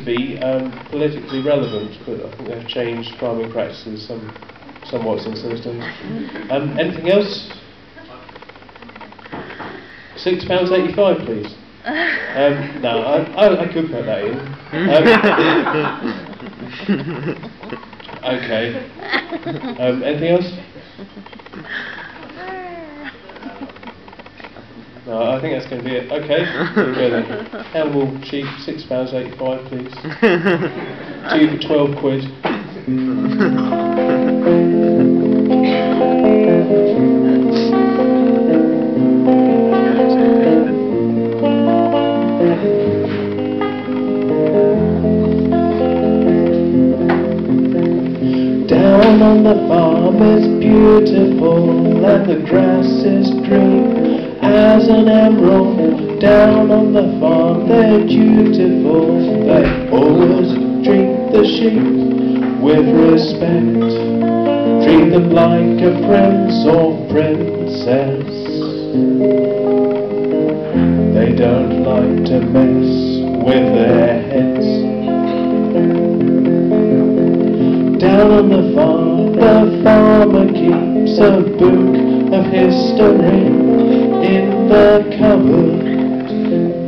be politically relevant, but I think they've changed farming practices somewhat since those days. Anything else? £6.85, please. No, I could put that in. Okay. Anything else? No, I think that's going to be it. Okay. Really. Cannibal sheep, £6.85, please. 2 for 12 quid. Down on the farm is beautiful, and the grass is green as an emerald. Down on the farm they're dutiful, they always treat the sheep with respect, treat them like a prince or princess. They don't like to mess with their heads. Down on the farmer keeps a book of history in the cupboard.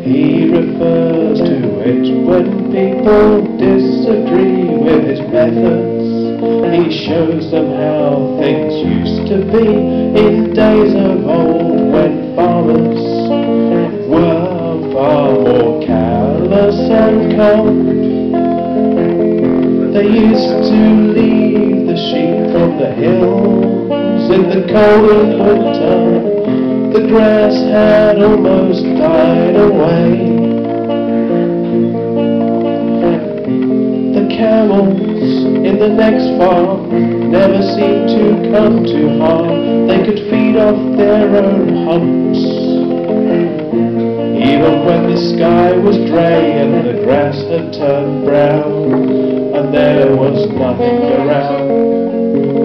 He refers to it when people disagree with his methods. He shows them how things used to be in days of old, when farmers were far more callous and cold. They used to leave the sheep from the hills in the cold of winter. The grass had almost died away. The camels in the next farm never seemed to come to harm. They could feed off their own humps, even when the sky was grey and the grass had turned brown, and there was nothing around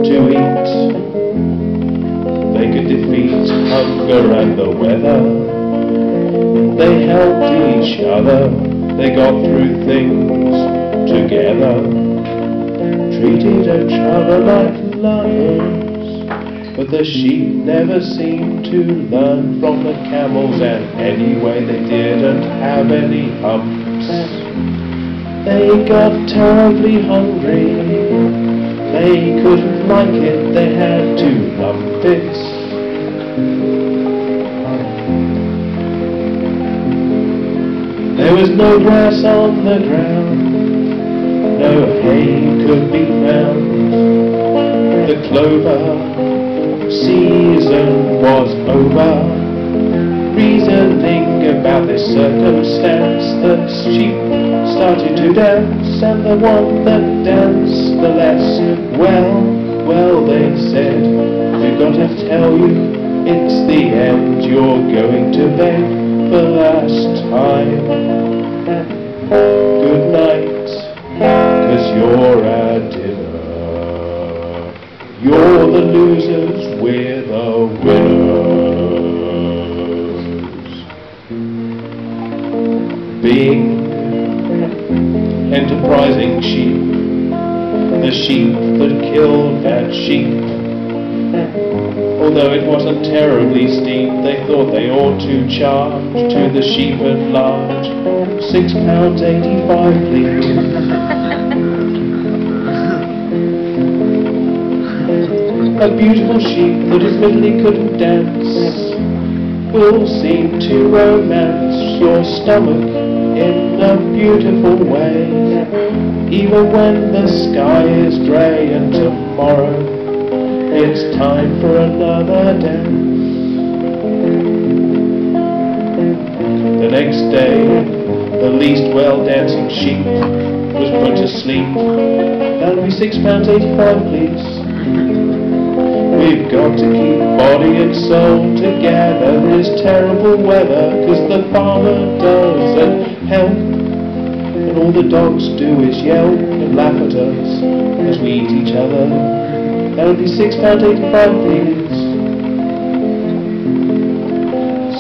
to eat. They could defeat hunger and the weather. They helped each other, they got through things together, treated each other like lovers. But the sheep never seemed to learn from the camels, and anyway they didn't have any humps. They got terribly hungry, they couldn't like it, they had to lump it. There was no grass on the ground, no hay could be found. The clover season was over. Reasoning about this circumstance, the sheep started to dance, and the one that danced the less well, they said, we've got to tell you, it's the end, you're going to bed for last time. Good night, 'cause you're at dinner. You're the losers, we're the winners. Being enterprising sheep, the sheep that killed that sheep, although it wasn't terribly steep, they thought they ought to charge to the sheep at large £6.85, please. A beautiful sheep that admittedly couldn't dance will seem to romance your stomach in a beautiful way, even when the sky is grey and tomorrow it's time for another dance. The next day, the least well-dancing sheep was put to sleep. That'll be £6.85, please. We've got to keep body and soul together in this terrible weather, 'cause the farmer doesn't help, and all the dogs do is yelp and laugh at us as we eat each other. That'll be £6.85, please.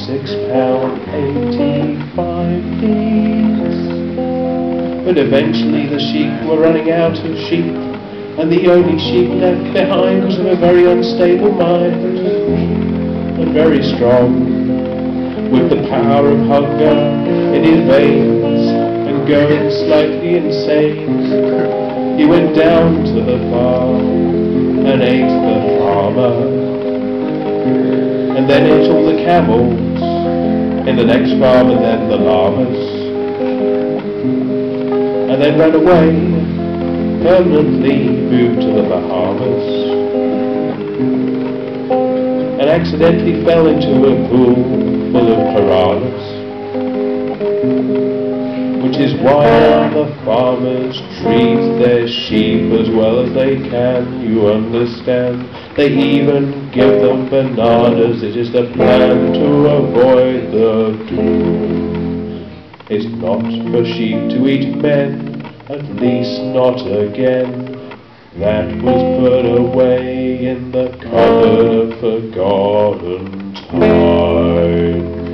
£6.85, please. But eventually the sheep were running out of sheep, and the only sheep left behind was of a very unstable mind, and very strong, with the power of hunger in his veins, and going slightly insane. He went down to the farm, and ate the farmer, and then ate all the camels in the next farm, and then the llamas, and then ran away, permanently moved to the Bahamas, and accidentally fell into a pool full of piranhas, which is why now the farmers treat their sheep as well as they can, you understand. They even give them bananas. It is the plan to avoid the doom. It's not for sheep to eat men, at least not again. That was put away in the cupboard of forgotten time.